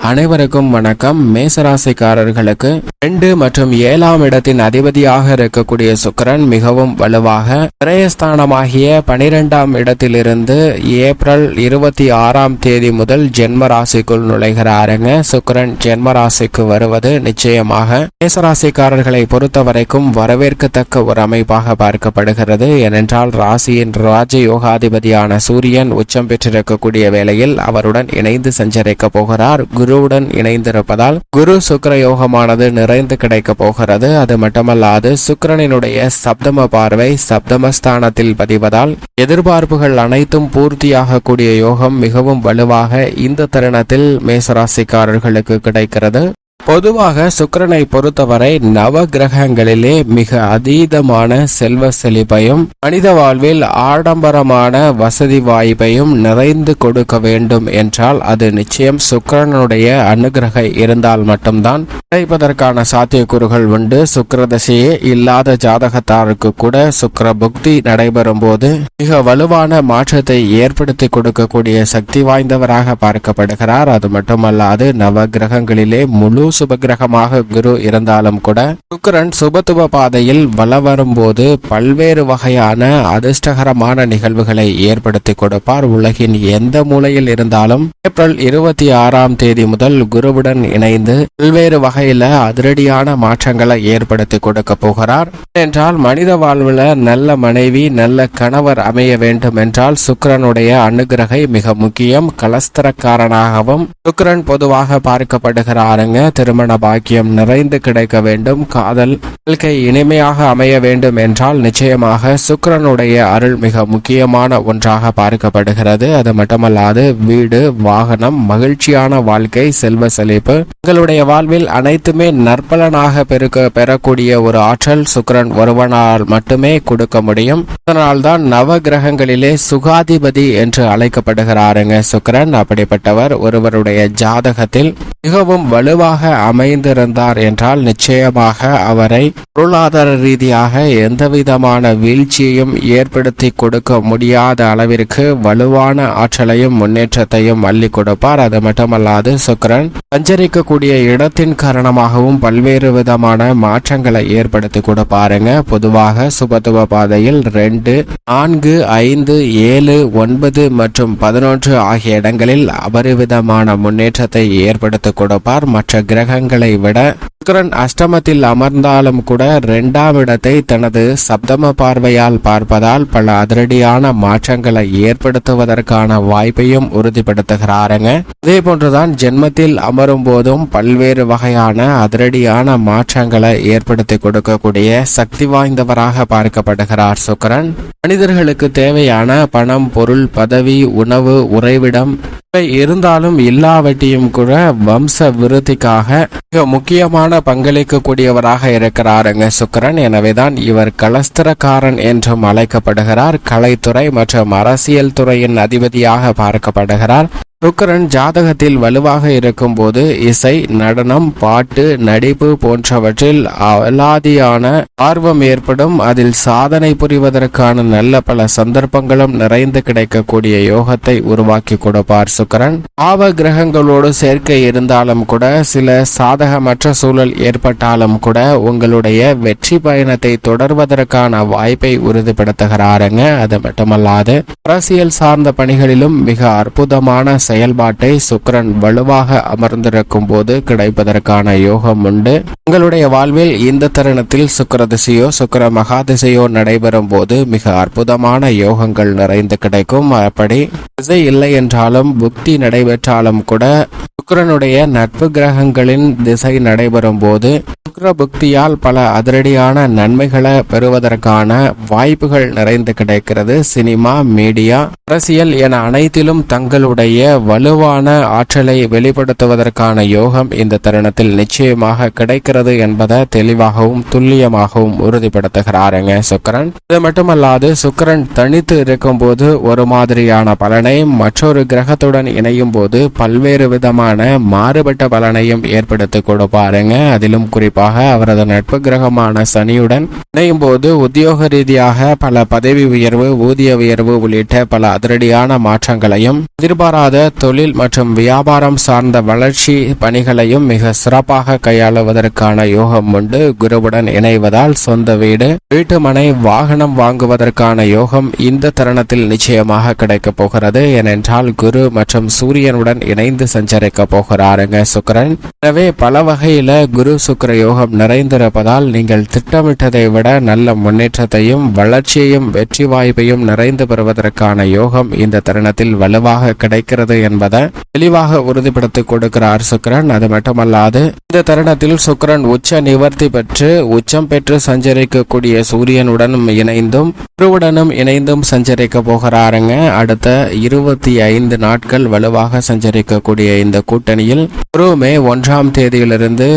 அனைவருக்கும் வணக்கம். மேசராசிக்காரர்களுக்கு 2 மற்றும் 7ஆம் இடத்தின் அதிபதியாக இருக்கக்கூடிய சுக்கிரன் மிகவும் வலுவாக விரயஸ்தானமாகிய 12ஆம் இடத்திலிருந்து ஏப்ரல் 26ஆம் தேதி முதல் ஜென்ம ராசிக்குள் நுழைகிறாருங்க. சுக்கிரன் ஜென்ம ராசிக்கு வருவது நிச்சயமாக மேசராசிக்காரர்களை பொறுத்த வரைக்கும் வரவேற்கத்தக்க ஒரு அமைப்பாக பார்க்கப்படுகிறது. ஏனென்றால் ராசியின் ராஜயோகாதிபதியான சூரியன் உச்சம் பெற்றிருக்கக்கூடிய வேளையில் அவருடன் இணைந்து சஞ்சரிக்க போகிறார். குருவுடன் இணைந்திருப்பதால் குரு சுக்கிர யோகமானது நிறைந்து கிடைக்க போகிறது. அது மட்டுமல்லாது சுக்கிரனினுடைய சப்தம பார்வை சப்தமஸ்தானத்தில் பதிவதால் எதிர்பார்ப்புகள் அனைத்தும் பூர்த்தியாக யோகம் மிகவும் வலுவாக இந்த தருணத்தில் மேசராசிக்காரர்களுக்கு கிடைக்கிறது. பொதுவாக சுக்கிரனை பொறுத்தவரை நவ கிரகங்களிலே மிக அதீதமான செல்வ செழிப்பையும் மனித வாழ்வில் ஆடம்பரமான வசதி வாய்ப்பையும் நிறைந்து கொடுக்க வேண்டும் என்றால் அது நிச்சயம் சுக்கிரனுடைய அனுகிரகை இருந்தால் மட்டும்தான் கிடைப்பதற்கான சாத்தியக்கூறுகள் உண்டு. சுக்கிரதசையே இல்லாத ஜாதகத்தாருக்கு கூட சுக்கிர புக்தி நடைபெறும் போது மிக வலுவான மாற்றத்தை ஏற்படுத்தி கொடுக்கக்கூடிய சக்தி வாய்ந்தவராக பார்க்கப்படுகிறார். அது மட்டுமல்லாது நவ கிரகங்களிலே முழு சுபகிரகமாக குரு இருந்தாலும் கூட சுக்கிரன் சுபத்துவ பாதையில் வலம் வரும்போது பல்வேறு வகையான அதிர்ஷ்டகரமான நிகழ்வுகளை ஏற்படுத்தி கொடுப்பார். உலகின் எந்த மூலையில் இருந்தாலும் ஏப்ரல் 26ஆம் தேதி முதல் குருவுடன் இணைந்து பல்வேறு வகையில அதிரடியான மாற்றங்களை ஏற்படுத்தி கொடுக்க போகிறார். என்றால் மனித வாழ்வுல நல்ல மனைவி நல்ல கணவர் அமைய வேண்டும் என்றால் சுக்கிரனுடைய அனுகிரகை மிக முக்கியம். கலஸ்தரக்காரனாகவும் சுக்கிரன் பொதுவாக பார்க்கப்படுகிறாருங்க. திருமண பாக்கியம் நிறைந்து கிடைக்க வேண்டும், காதல் வாழ்க்கை இனிமையாக அமைய வேண்டும் என்றால் நிச்சயமாக சுக்கிரனுடைய அருள் மிக முக்கியமான ஒன்றாக பார்க்கப்படுகிறது. அது மட்டுமல்லாது வீடு வாகனம் மகிழ்ச்சியான வாழ்க்கை செல்வ செழிப்பு உங்களுடைய வாழ்வில் அனைத்துமே நற்பலனாக பெறக்கூடிய ஒரு ஆற்றல் சுக்கிரன் ஒருவனால் மட்டுமே கொடுக்க முடியும். அதனால்தான் நவ கிரகங்களிலே சுகாதிபதி என்று அழைக்கப்படுகிறாருங்க சுக்கிரன். அப்படிப்பட்டவர் ஒருவருடைய ஜாதகத்தில் மிகவும் வலுவாக அமைந்திருந்தார் என்றால் நிச்சயமாக அவரை பொருளாதார ரீதியாக எந்தவிதமான வீழ்ச்சியையும் ஏற்படுத்தி கொடுக்க முடியாத அளவிற்கு வலுவான ஆற்றலையும் முன்னேற்றத்தையும் அள்ளி கொடுப்பார். அது மட்டுமல்லாது சுக்கிரன் சஞ்சரிக்கக்கூடிய இடத்தின் காரணமாகவும் பல்வேறு விதமான மாற்றங்களை ஏற்படுத்தி கொடுப்பாருங்க. பொதுவாக சுபத்துவ பாதையில் 2, 4, 5, 7, 9 மற்றும் 11 ஆகிய இடங்களில் அபரிவிதமான முன்னேற்றத்தை ஏற்படுத்தி கொடுப்பார். மற்ற கிரகங்களை விட சுக்கிரன் அஷ்டமத்தில் அமர்ந்தாலும் கூட 2ஆம் இடத்தை தனது சப்தம பார்வையால் பார்ப்பதால் பல அதிரடியான மாற்றங்களை ஏற்படுத்துவதற்கான வாய்ப்பையும் உறுதிப்படுத்துகிறாருங்க. அதே போன்றுதான் ஜென்மத்தில் அமரும் போதும் பல்வேறு வகையான அதிரடியான மாற்றங்களை ஏற்படுத்தி கொடுக்கக்கூடிய சக்தி வாய்ந்தவராக பார்க்கப்படுகிறார் சுக்கிரன். மனிதர்களுக்கு தேவையான பணம் பொருள் பதவி உணவு உறைவிடம் இருந்தாலும் இல்லாவற்றையும் கூட வம்ச விருத்திக்காக மிக முக்கியமான பங்களிக்கக்கூடியவராக இருக்கிறாருங்க சுக்கிரன். எனவேதான் இவர் கலஸ்தரக்காரன் என்றும் அழைக்கப்படுகிறார். கலைத்துறை மற்றும் அரசியல் துறையின் அதிபதியாக பார்க்கப்படுகிறார். சுக்கிரன் ஜாதகத்தில் வலுவாக இருக்கும் போது இசை நடனம் பாட்டு நடிப்பு போன்றவற்றில் அலாதியான ஆர்வம் ஏற்படும். அதில் சாதனை புரிவதற்கான நல்ல பல சந்தர்ப்பங்களும் நிறைந்து கிடைக்கக்கூடிய யோகத்தை உருவாக்கி கொடுப்பார் சுக்கிரன். பாவ கிரகங்களோடு சேர்க்கை இருந்தாலும் கூட சில சாதகமற்ற சூழல் ஏற்பட்டாலும் கூட உங்களுடைய வெற்றி பயணத்தை தொடர்வதற்கான வாய்ப்பை உறுதிப்படுத்துகிறாருங்க. அது மட்டுமல்லாது அரசியல் சார்ந்த பணிகளிலும் மிக அற்புதமான செயல்பாட்டை சுக்கிரன் வலுவாக அமர்ந்திருக்கும் போது கிடைப்பதற்கான யோகம் உண்டு. உங்களுடைய வாழ்வில் இந்த தருணத்தில் சுக்கிர திசையோ சுக்கிர மகாதிசையோ நடைபெறும் போது மிக அற்புதமான யோகங்கள் நிறைந்து கிடைக்கும். அப்படி திசை இல்லை என்றாலும் புக்தி நடைபெற்றாலும் கூட சுக்கிரனுடைய நட்பு கிரகங்களின் திசை நடைபெறும் போது சுக்கிர புக்தியால் பல அதிரடியான நன்மைகளை பெறுவதற்கான வாய்ப்புகள் நிறைந்து கிடைக்கிறது. சினிமா மீடியா அரசியல் என அனைத்திலும் தங்களுடைய வலுவான ஆற்றலை வெளிப்படுத்துவதற்கான யோகம் இந்த தருணத்தில் நிச்சயமாக கிடைக்கிறது என்பதை தெளிவாகவும் துல்லியமாகவும் உறுதிப்படுத்துகிறாருங்க சுக்கிரன். இது மட்டுமல்லாது சுக்கிரன் தனித்து இருக்கும் போது ஒரு மாதிரியான பலனை மற்றொரு கிரகத்துடன் இணையும் போது பல்வேறு விதமான மாறுபட்ட பலனையும் ஏற்படுத்தி கொடுப்பாருங்க. அதிலும் குறிப்பாக அவரது நட்பு கிரகமான சனியுடன் இணையும் போது உத்தியோக ரீதியாக பல பதவி உயர்வு, ஊதிய உயர்வு உள்ளிட்ட பல அதிரடியான மாற்றங்களையும், எதிர்பாராத தொழில் மற்றும் வியாபாரம் சார்ந்த வளர்ச்சி பணிகளையும் மிக சிறப்பாக கையாளுவதற்கான யோகம் உண்டு. குருவுடன் இணைவதால் சொந்த வீடு, வீட்டு மனை, வாகனம் வாங்குவதற்கான யோகம் இந்த தருணத்தில் நிச்சயமாக கிடைக்க போகிறது. ஏனென்றால் குரு மற்றும் சூரியனுடன் இணைந்து சஞ்சரிக்க போகிறாருங்க சுக்கிரன். எனவே பல வகையில குரு சுக்கிர யோகம் நிறைந்திருப்பதால் நீங்கள் திட்டமிட்டதை விட நல்ல முன்னேற்றத்தையும் வளர்ச்சியையும் வெற்றி வாய்ப்பையும் நிறைந்து பெறுவதற்கான யோகம் இந்த தருணத்தில் வலுவாக கிடைக்கிறது என்பதை தெளிவாக உறுதிப்படுத்தி கொடுக்கிறார் சுக்கிரன். அது மட்டுமல்லாது இந்த தருணத்தில் சுக்கிரன் உச்ச நிவர்த்தி பெற்று உச்சம் பெற்று சஞ்சரிக்கக்கூடிய சூரியனுடன் இணைந்தும் குருவுடனும் இணைந்தும் சஞ்சரிக்க போகிறாருங்க. அடுத்த 25 நாட்கள் வலுவாக சஞ்சரிக்கக்கூடிய இந்த கூட்டணியில் குரு மே 1ஆம் தேதியிலிருந்து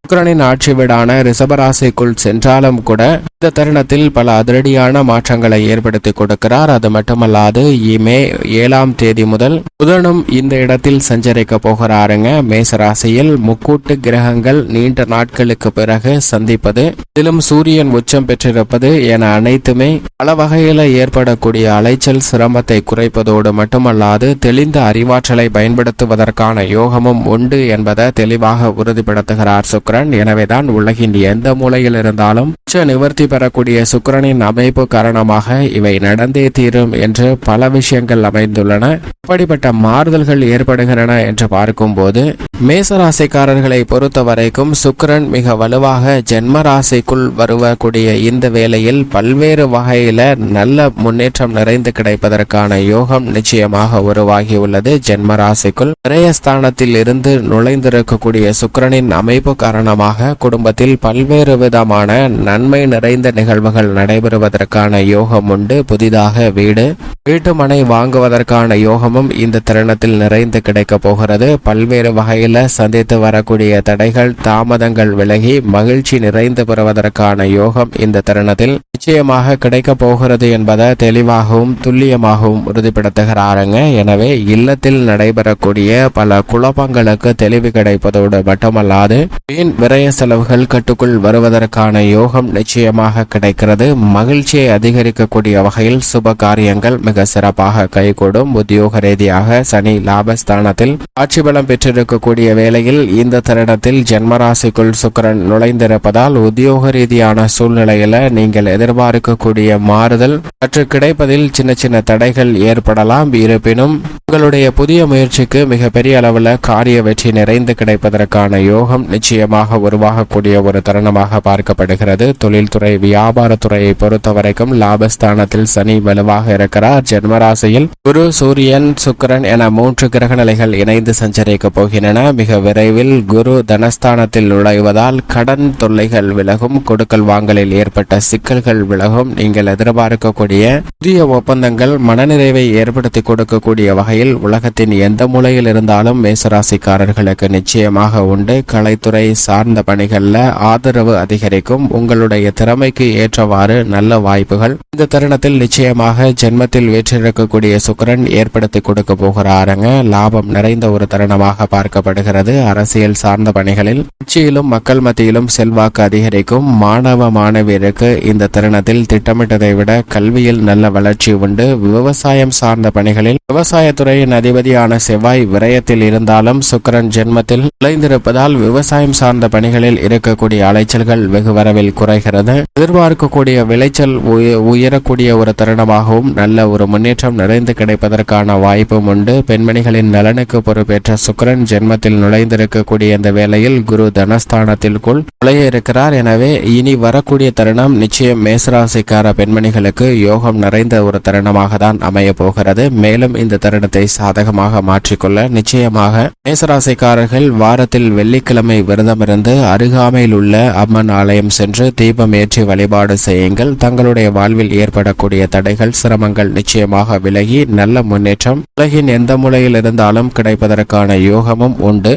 சுக்கிரனின் ஆட்சி வீடான ரிஷபராசிக்குள் சென்றாலும் கூட இந்த தருணத்தில் பல அதிரடியான மாற்றங்களை ஏற்படுத்தி கொடுக்கிறார். அது மட்டுமல்லாது மே 7ஆம் தேதி முதல் புதனும் இந்த இடத்தில் சஞ்சரிக்க போகிறாருங்க. மேசராசியில் முக்கூட்டு கிரகங்கள் நீண்ட நாட்களுக்கு பிறகு சந்திப்பது, இதிலும் சூரியன் உச்சம் பெற்றிருப்பது என அனைத்துமே பல வகையில ஏற்படக்கூடிய அலைச்சல் சிரமத்தை குறைப்பதோடு மட்டுமல்லாது தெளிந்த அறிவாற்றலை பயன்படுத்துவதற்கான யோகமும் உண்டு என்பதை தெளிவாக உறுதிப்படுத்துகிறார் சுக்கிரன். எனவேதான் உலகின் எந்த மூலையில் இருந்தாலும் உச்ச நிவர்த்தி பெறக்கூடிய சுக்கிரனின் அமைப்பு காரணமாக இவை நடந்தே தீரும் என்று பல விஷயங்கள் அமைந்துள்ளன. அப்படிப்பட்ட மாறுதல்கள் ஏற்படுகின்றன என்று பார்க்கும்போது மேசராசிக்காரர்களை பொறுத்த வரைக்கும் சுக்கிரன் மிக வலுவாக ஜென்ம ராசிக்குள் வருவக்கூடிய இந்த வேளையில் பல்வேறு வகையில நல்ல முன்னேற்றம் நிறைந்து கிடைப்பதற்கான யோகம் நிச்சயமாக உருவாகியுள்ளது. ஜென்ம ராசிக்குள் விரயஸ்தானத்தில் இருந்து நுழைந்திருக்கக்கூடிய சுக்கிரனின் அமைப்பு காரணமாக குடும்பத்தில் பல்வேறு விதமான நன்மை நிறைந்த நிகழ்வுகள் நடைபெறுவதற்கான யோகம் உண்டு. புதிதாக வீட்டு மனை வாங்குவதற்கான யோகமும் இந்த தருணத்தில் நிறைந்து கிடைக்க போகிறது. பல்வேறு வகையில சந்தித்து வரக்கூடிய தடைகள், தாமதங்கள் விலகி மகிழ்ச்சி நிறைந்து பெறுவதற்கான யோகம் இந்த தருணத்தில் நிச்சயமாக கிடைக்க போகிறது என்பதை தெளிவாகவும் துல்லியமாகவும் உறுதிப்படுத்துகிறாருங்க. எனவே இல்லத்தில் நடைபெறக்கூடிய பல குழப்பங்களுக்கு தெளிவு கிடைப்பதோடு மட்டுமல்லாது வீண் விரய செலவுகள் கட்டுக்குள் வருவதற்கான யோகம் நிச்சயமாக கிடைக்கிறது. மகிழ்ச்சியை அதிகரிக்கக்கூடிய வகையில் சுப காரியங்கள் மிக சிறப்பாக கைகூடும். உத்தியோக ரீதியாக சனி லாபஸ்தானத்தில் ஆட்சி பலம் பெற்றிருக்கக்கூடிய வேளையில் இந்த தருணத்தில் ஜென்மராசிக்குள் சுக்கிரன் நுழைந்திருப்பதால் உத்தியோக ரீதியான சூழ்நிலையில நீங்கள் எதிர்பார்க்கக்கூடிய மாறுதல் சற்று கிடைப்பதில் சின்ன சின்ன தடைகள் ஏற்படலாம். இருப்பினும் உங்களுடைய புதிய முயற்சிக்கு மிகப்பெரிய அளவில் காரிய வெற்றி நிறைந்து கிடைப்பதற்கான யோகம் நிச்சயமாக உருவாகக்கூடிய ஒரு தருணமாக பார்க்கப்படுகிறது. தொழில்துறை, வியாபாரத்துறையை பொறுத்த வரைக்கும் லாபஸ்தானத்தில் சனி வலுவாக இருக்கிறார். ஜென்மராசியில் குரு, சூரியன், சுக்கிரன் என 3 கிரக நிலைகள் இணைந்து சஞ்சரிக்க போகின்றன. மிக விரைவில் குரு தனஸ்தானத்தில் நுழைவதால் கடன் தொல்லைகள் விலகும், கொடுக்கல் வாங்கலில் ஏற்பட்ட சிக்கல்கள் விலகும். நீங்கள் எதிர்பார்க்கக்கூடிய புதிய ஒப்பந்தங்கள் மனநிறைவை ஏற்படுத்தி கொடுக்கக்கூடிய வகையில் உலகத்தின் எந்த மூலையில் இருந்தாலும் மேசராசிக்காரர்களுக்கு நிச்சயமாக உண்டு. கலைத்துறை சார்ந்த பணிகள்ல ஆதரவு அதிகரிக்கும். உங்களுடைய திறமைக்கு ஏற்றவாறு நல்ல வாய்ப்புகள் இந்த தருணத்தில் நிச்சயமாக ஜென்மத்தில் வீற்றிருக்கக்கூடிய சுக்கிரன் ஏற்படுத்தி கொடுக்க போகிறாருங்க. லாபம் நிறைந்த ஒரு தருணமாக பார்க்கப்படுகிறது. அரசியல் சார்ந்த பணிகளில் கட்சியிலும் மக்கள் மத்தியிலும் செல்வாக்கு அதிகரிக்கும். மாணவ மாணவியருக்கு இந்த தருணத்தில் திட்டமிட்டதை விட கல்வியில் நல்ல வளர்ச்சி உண்டு. விவசாயம் சார்ந்த பணிகளில் விவசாயத்துறையின் அதிபதியான செவ்வாய் விரயத்தில் இருந்தாலும் சுக்கிரன் ஜென்மத்தில் நுழைந்திருப்பதால் விவசாயம் சார்ந்த பணிகளில் இருக்கக்கூடிய அலைச்சல்கள் வெகு வரவில் குறைகிறது. எதிர்பார்க்கக்கூடிய விளைச்சல் உயரக்கூடிய ஒரு தருணமாகவும் நல்ல ஒரு முன்னேற்றம் நிறைந்து கிடைப்பதற்கான வாய்ப்பும் உண்டு. பெண்மணிகளின் நலனுக்கு பொறுப்பேற்ற சுக்கிரன் ஜென்மத்தில் நுழைந்திருக்கக்கூடிய இந்த வேளையில் குரு தனஸ்தானத்திற்குள் நுழைய இருக்கிறார். எனவே இனி வரக்கூடிய தருணம் நிச்சயம் மேசராசிக்கார பெண்மணிகளுக்கு யோகம் நிறைந்த ஒரு தருணமாக தான் அமைய போகிறது. மேலும் இந்த தருணத்தை சாதகமாக மாற்றிக்கொள்ள நிச்சயமாக மேசராசிக்காரர்கள் வாரத்தில் வெள்ளிக்கிழமை விரதமிருந்து அருகாமையில் உள்ள அம்மன் ஆலயம் சென்று தீபம் ஏற்றி வழிபாடு செய்யுங்கள். தங்களுடைய வாழ்வில் ஏற்படக்கூடிய தடைகள், சிரமங்கள் நிச்சயமாக விலகி நல்ல முன்னேற்றம் உலகின் எந்த மூலையில் இருந்தாலும் கிடைப்பதற்கான யோகமும் உண்டு.